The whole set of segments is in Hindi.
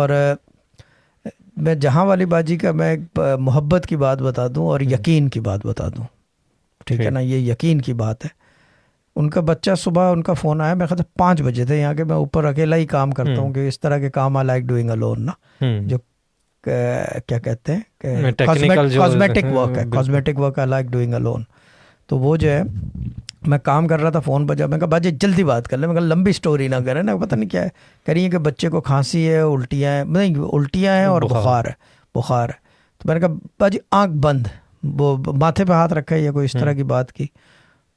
और मैं जहाँ वाली बाजी का मैं एक मोहब्बत की बात बता दूं और यकीन की बात बता दूं, ठीक है ना, ये यकीन की बात है। उनका बच्चा सुबह उनका फ़ोन आया, मैं कहता 5 बजे थे यहाँ के, मैं ऊपर अकेला ही काम करता हूँ कि इस तरह के काम आई लाइक डूइंग अलोन ना, जो क्या कहते हैं कॉस्मेटिक वर्क है, cosmetic work I like doing alone. तो वो जो है मैं काम कर रहा था, फ़ोन बजा, मैं कहा बाजी जल्दी बात कर ले, मैं कहा लंबी स्टोरी ना करें ना, पता नहीं क्या है करिए कि बच्चे को खांसी है, उल्टियाँ हैं, नहीं उल्टियाँ हैं और बुखार है। तो मैंने कहा बाजी आँख बंद, वो माथे पे हाथ रखा है या कोई इस तरह की बात की।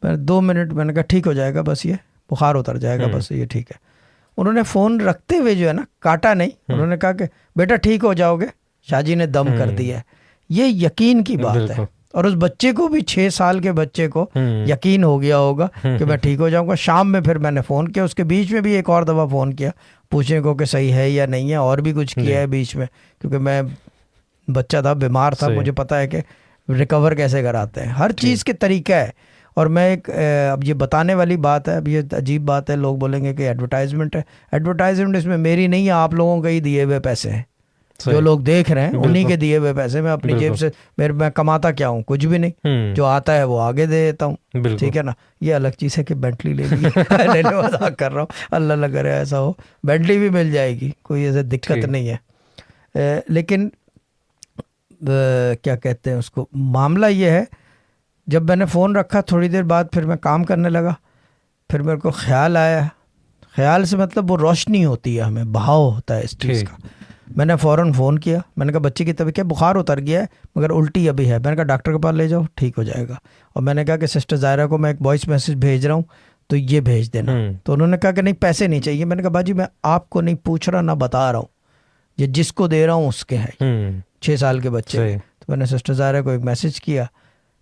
मैंने 2 मिनट, मैंने कहा ठीक हो जाएगा बस, ये बुखार उतर जाएगा बस, ये ठीक है। उन्होंने फ़ोन रखते हुए जो है ना काटा नहीं, उन्होंने कहा कि बेटा ठीक हो जाओगे, शाहजी ने दम कर दिया है। ये यकीन की बात है। और उस बच्चे को भी 6 साल के बच्चे को यकीन हो गया होगा कि मैं ठीक हो जाऊंगा। शाम में फिर मैंने फ़ोन किया, उसके बीच में भी एक और दफ़ा फ़ोन किया पूछने को कि सही है या नहीं है, और भी कुछ किया है बीच में, क्योंकि मैं बच्चा था, बीमार था, मुझे पता है कि रिकवर कैसे कराते हैं, हर चीज़ के तरीका है। और मैं एक अब ये बताने वाली बात है, अब ये अजीब बात है, लोग बोलेंगे कि एडवर्टाइजमेंट है। एडवर्टाइजमेंट इसमें मेरी नहीं है, आप लोगों के ही दिए हुए पैसे हैं, जो लोग देख रहे हैं उन्हीं के दिए हुए पैसे। मैं अपनी जेब से मैं कमाता क्या हूँ, कुछ भी नहीं, जो आता है वो आगे दे देता हूँ, ठीक है ना। ये अलग चीज़ है कि बेंटली ले ली नहीं मजाक कर रहा हूँ, अल्लाह ना करे ऐसा हो, बेंटली भी मिल जाएगी, कोई ऐसे दिक्कत नहीं है। लेकिन क्या कहते हैं उसको, मामला ये है, जब मैंने फ़ोन रखा थोड़ी देर बाद फिर मैं काम करने लगा, फिर मेरे को ख्याल आया, ख्याल से मतलब वो रोशनी होती है, हमें बहाव होता है इस चीज़ का। मैंने फ़ौरन फ़ोन किया, मैंने कहा बच्चे की तबीयत क्या, बुखार उतर गया है मगर उल्टी अभी है। मैंने कहा डॉक्टर के पास ले जाओ, ठीक हो जाएगा। और मैंने कहा कि सिस्टर ज़ायरा को मैं एक वॉइस मैसेज भेज रहा हूँ, तो ये भेज देना। तो उन्होंने कहा कि नहीं पैसे नहीं चाहिए। मैंने कहा बाजी मैं आपको नहीं पूछ रहा ना बता रहा हूँ, ये जिसको दे रहा हूँ उसके हैं 6 साल के बच्चे। तो मैंने सिस्टर ज़ायरा को एक मैसेज किया,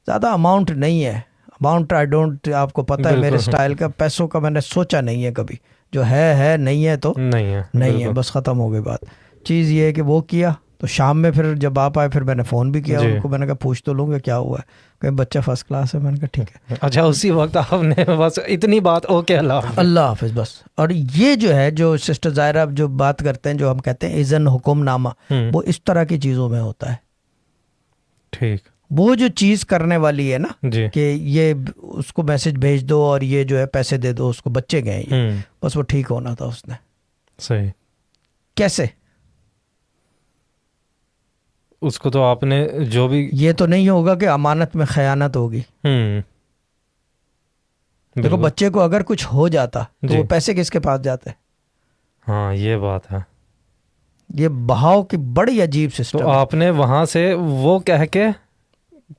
ज़्यादा अमाउंट नहीं है, अमाउंट आई डोंट, आपको पता है मेरे स्टाइल का, पैसों का मैंने सोचा नहीं है कभी, जो है नहीं है तो नहीं है, बस ख़त्म हो गई बात। चीज़ ये है कि वो किया, तो शाम में फिर जब आप आए फिर मैंने फ़ोन भी किया उनको, मैंने कहा पूछ तो लूँगा क्या हुआ है, कहीं बच्चा फर्स्ट क्लास है। मैंने कहा ठीक है। अच्छा, उसी वक्त आपने बस इतनी बात, ओके अल्लाह हाफिज़ बस। और ये जो है, जो सिस्टर ज़ायरा जो बात करते हैं, जो हम कहते हैं इज़न हुक्मनामा, वो इस तरह की चीज़ों में होता है। ठीक, वो जो चीज़ करने वाली है ना कि ये उसको मैसेज भेज दो और ये जो है पैसे दे दो उसको, बच्चे गए ये, बस वो ठीक होना था उसने। सही, कैसे उसको तो आपने जो भी, ये तो नहीं होगा कि अमानत में खयानत होगी। देखो बच्चे को अगर कुछ हो जाता तो वो पैसे किसके पास जाते? हाँ ये बात है, ये बहाव की बड़ी अजीब सिस्टम। तो आपने वहां से वो कह के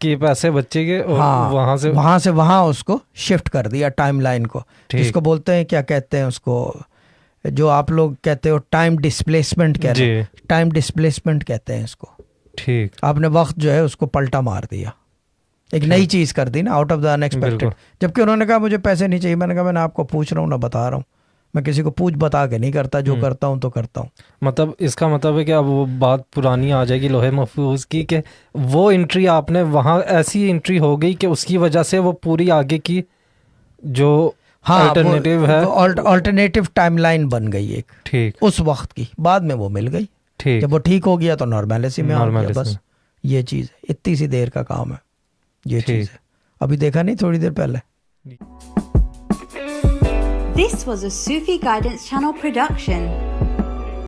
कि पैसे बच्चे के, और हाँ, वहां से वहां उसको शिफ्ट कर दिया टाइमलाइन को, जिसको बोलते हैं, क्या कहते हैं उसको, जो आप लोग कहते हो टाइम डिस्प्लेसमेंट कह रहे हैं, टाइम डिस्प्लेसमेंट कहते हैं इसको। ठीक, आपने वक्त जो है उसको पलटा मार दिया, एक नई चीज़ कर दी ना, आउट ऑफ द अनएक्सपेक्टेड। जबकि उन्होंने कहा मुझे पैसे नहीं चाहिए। मैंने कहा मैंने आपको पूछ रहा हूँ ना बता रहा हूँ, मैं किसी को पूछ बता के नहीं करता, जो करता हूँ तो करता हूँ। मतलब इसका मतलब है कि अब वो बात पुरानी आ जाएगी लोहे महफूज की, कि वो एंट्री आपने वहाँ ऐसी एंट्री हो गई कि उसकी वजह से वो पूरी आगे की जो अल्टरनेटिव है, अल्टरनेटिव टाइमलाइन बन गई एक, ठीक, उस वक्त की। बाद में वो मिल गई, ठीक, जब वो ठीक हो गया तो नॉर्मलिटी में आ गया। बस ये चीज़ है, इतनी सी देर का काम है ये चीज़ है। अभी देखा नहीं थोड़ी देर पहले। This was a Sufi Guidance Channel production.